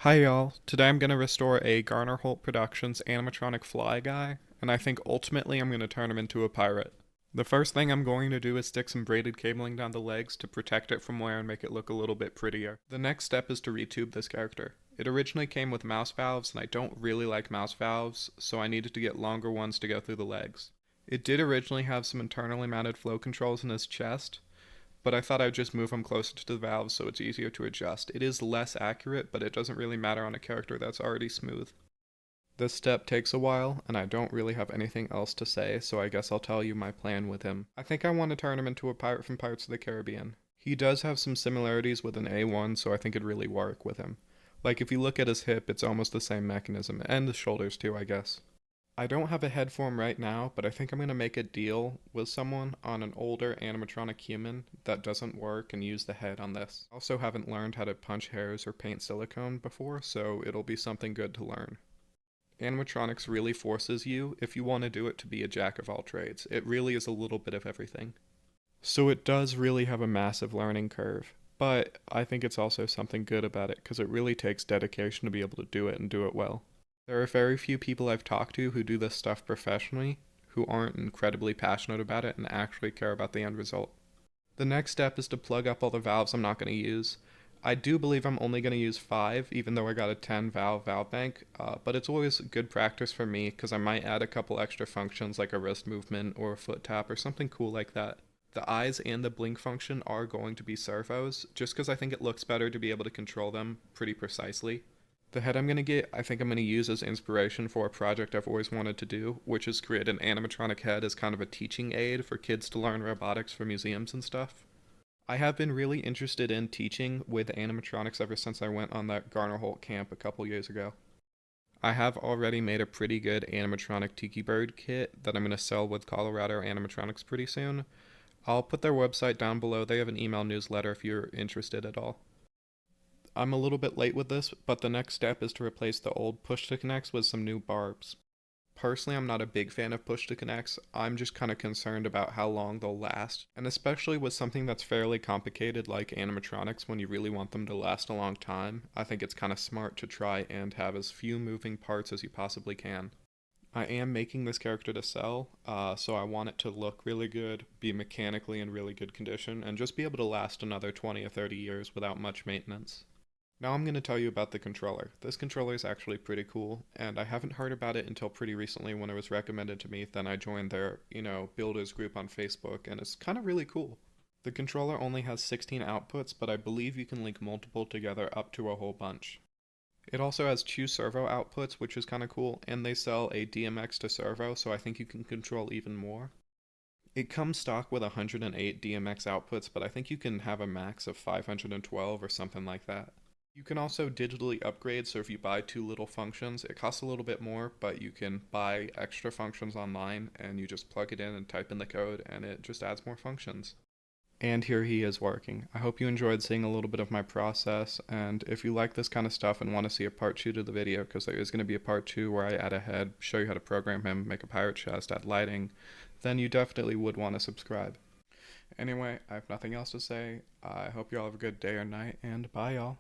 Hi y'all, today I'm going to restore a Garner Holt Productions animatronic fly guy, and I think ultimately I'm going to turn him into a pirate. The first thing I'm going to do is stick some braided cabling down the legs to protect it from wear and make it look a little bit prettier. The next step is to retube this character. It originally came with mouse valves, and I don't really like mouse valves, so I needed to get longer ones to go through the legs. It did originally have some internally mounted flow controls in his chest, but I thought I'd just move them closer to the valves so it's easier to adjust. It is less accurate, but it doesn't really matter on a character that's already smooth. This step takes a while, and I don't really have anything else to say, so I guess I'll tell you my plan with him. I think I want to turn him into a pirate from Pirates of the Caribbean. He does have some similarities with an A1, so I think it'd really work with him. Like, if you look at his hip, it's almost the same mechanism, and the shoulders too, I guess. I don't have a head for him right now, but I think I'm going to make a deal with someone on an older animatronic human that doesn't work and use the head on this. I also haven't learned how to punch hairs or paint silicone before, so it'll be something good to learn. Animatronics really forces you, if you want to do it, to be a jack of all trades. It really is a little bit of everything. So it does really have a massive learning curve, but I think it's also something good about it because it really takes dedication to be able to do it and do it well. There are very few people I've talked to who do this stuff professionally who aren't incredibly passionate about it and actually care about the end result. The next step is to plug up all the valves I'm not going to use. I do believe I'm only going to use 5, even though I got a 10 valve bank, but it's always good practice for me because I might add a couple extra functions like a wrist movement or a foot tap or something cool like that. The eyes and the blink function are going to be servos, just because I think it looks better to be able to control them pretty precisely. The head I'm going to get, I think I'm going to use as inspiration for a project I've always wanted to do, which is create an animatronic head as kind of a teaching aid for kids to learn robotics for museums and stuff. I have been really interested in teaching with animatronics ever since I went on that Garner Holt camp a couple years ago. I have already made a pretty good animatronic tiki bird kit that I'm going to sell with Colorado Animatronics pretty soon. I'll put their website down below. They have an email newsletter if you're interested at all. I'm a little bit late with this, but the next step is to replace the old push to connects with some new barbs. Personally, I'm not a big fan of push to connects. I'm just kind of concerned about how long they'll last, and especially with something that's fairly complicated like animatronics, when you really want them to last a long time, I think it's kind of smart to try and have as few moving parts as you possibly can. I am making this character to sell, so I want it to look really good, be mechanically in really good condition, and just be able to last another 20 or 30 years without much maintenance. Now I'm going to tell you about the controller. This controller is actually pretty cool, and I haven't heard about it until pretty recently when it was recommended to me. Then I joined their, builders group on Facebook, and it's kind of really cool. The controller only has 16 outputs, but I believe you can link multiple together up to a whole bunch. It also has two servo outputs, which is kind of cool, and they sell a DMX to servo, so I think you can control even more. It comes stock with 108 DMX outputs, but I think you can have a max of 512 or something like that. You can also digitally upgrade, so if you buy two little functions, it costs a little bit more, but you can buy extra functions online and you just plug it in and type in the code and it just adds more functions. And here he is working. I hope you enjoyed seeing a little bit of my process, and if you like this kind of stuff and want to see a part 2 to the video, because there is going to be a part 2 where I add a head, show you how to program him, make a pirate chest, add lighting, then you definitely would want to subscribe. Anyway, I have nothing else to say. I hope you all have a good day or night, and bye y'all.